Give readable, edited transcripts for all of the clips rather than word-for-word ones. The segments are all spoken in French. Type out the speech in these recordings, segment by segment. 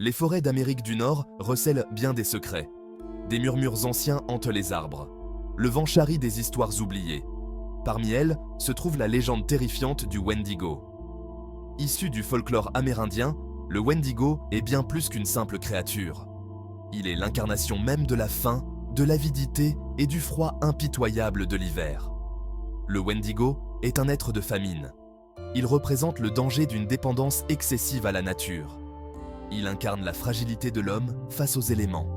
Les forêts d'Amérique du Nord recèlent bien des secrets. Des murmures anciens hantent les arbres. Le vent charrie des histoires oubliées. Parmi elles se trouve la légende terrifiante du Wendigo. Issu du folklore amérindien, le Wendigo est bien plus qu'une simple créature. Il est l'incarnation même de la faim, de l'avidité et du froid impitoyable de l'hiver. Le Wendigo est un être de famine. Il représente le danger d'une dépendance excessive à la nature. Il incarne la fragilité de l'homme face aux éléments.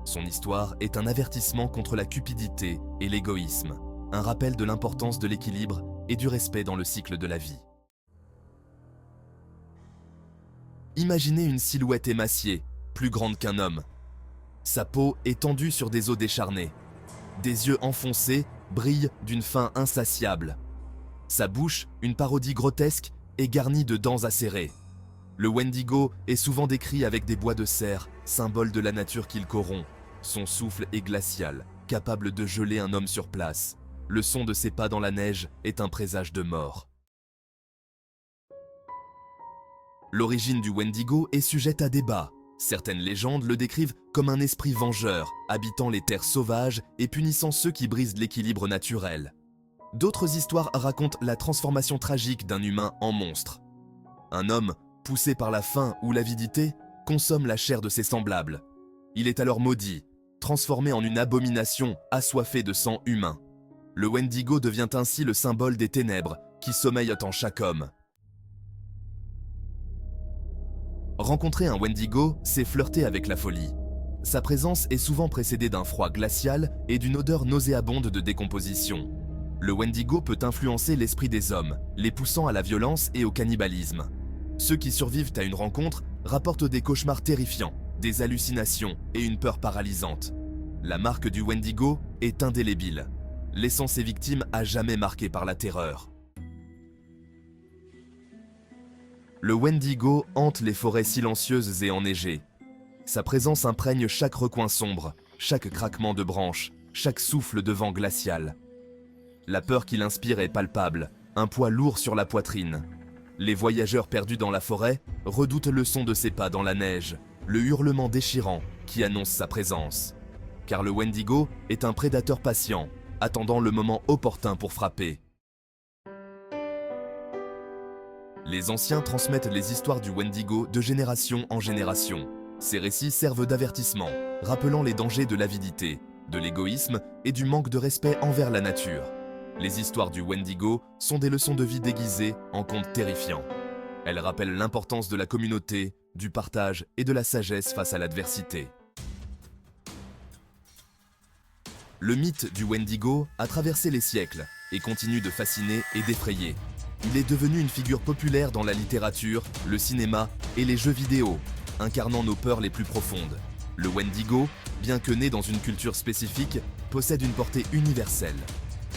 Son histoire est un avertissement contre la cupidité et l'égoïsme, un rappel de l'importance de l'équilibre et du respect dans le cycle de la vie. Imaginez une silhouette émaciée, plus grande qu'un homme. Sa peau est tendue sur des os décharnés. Des yeux enfoncés brillent d'une faim insatiable. Sa bouche, une parodie grotesque, est garnie de dents acérées. Le Wendigo est souvent décrit avec des bois de cerf, symbole de la nature qu'il corrompt. Son souffle est glacial, capable de geler un homme sur place. Le son de ses pas dans la neige est un présage de mort. L'origine du Wendigo est sujette à débat. Certaines légendes le décrivent comme un esprit vengeur, habitant les terres sauvages et punissant ceux qui brisent l'équilibre naturel. D'autres histoires racontent la transformation tragique d'un humain en monstre. Un homme, poussé par la faim ou l'avidité, consomme la chair de ses semblables. Il est alors maudit, transformé en une abomination assoiffée de sang humain. Le Wendigo devient ainsi le symbole des ténèbres qui sommeillent en chaque homme. Rencontrer un Wendigo, c'est flirter avec la folie. Sa présence est souvent précédée d'un froid glacial et d'une odeur nauséabonde de décomposition. Le Wendigo peut influencer l'esprit des hommes, les poussant à la violence et au cannibalisme. Ceux qui survivent à une rencontre rapportent des cauchemars terrifiants, des hallucinations et une peur paralysante. La marque du Wendigo est indélébile, laissant ses victimes à jamais marquées par la terreur. Le Wendigo hante les forêts silencieuses et enneigées. Sa présence imprègne chaque recoin sombre, chaque craquement de branches, chaque souffle de vent glacial. La peur qu'il inspire est palpable, un poids lourd sur la poitrine. Les voyageurs perdus dans la forêt redoutent le son de ses pas dans la neige, le hurlement déchirant qui annonce sa présence. Car le Wendigo est un prédateur patient, attendant le moment opportun pour frapper. Les anciens transmettent les histoires du Wendigo de génération en génération. Ces récits servent d'avertissement, rappelant les dangers de l'avidité, de l'égoïsme et du manque de respect envers la nature. Les histoires du Wendigo sont des leçons de vie déguisées en contes terrifiants. Elles rappellent l'importance de la communauté, du partage et de la sagesse face à l'adversité. Le mythe du Wendigo a traversé les siècles et continue de fasciner et d'effrayer. Il est devenu une figure populaire dans la littérature, le cinéma et les jeux vidéo, incarnant nos peurs les plus profondes. Le Wendigo, bien que né dans une culture spécifique, possède une portée universelle.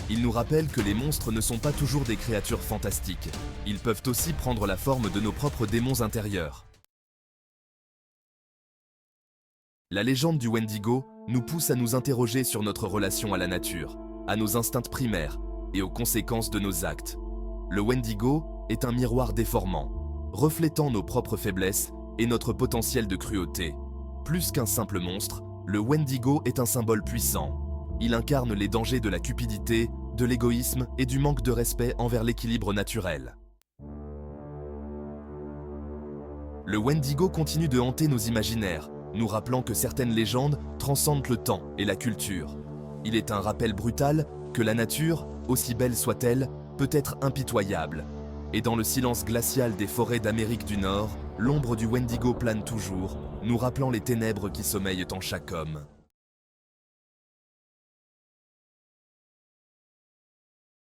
Il nous rappelle que les monstres ne sont pas toujours des créatures fantastiques. Ils peuvent aussi prendre la forme de nos propres démons intérieurs. La légende du Wendigo nous pousse à nous interroger sur notre relation à la nature, à nos instincts primaires et aux conséquences de nos actes. Le Wendigo est un miroir déformant, reflétant nos propres faiblesses et notre potentiel de cruauté. Plus qu'un simple monstre, le Wendigo est un symbole puissant. Il incarne les dangers de la cupidité, de l'égoïsme et du manque de respect envers l'équilibre naturel. Le Wendigo continue de hanter nos imaginaires, nous rappelant que certaines légendes transcendent le temps et la culture. Il est un rappel brutal que la nature, aussi belle soit-elle, peut être impitoyable. Et dans le silence glacial des forêts d'Amérique du Nord, l'ombre du Wendigo plane toujours, nous rappelant les ténèbres qui sommeillent en chaque homme.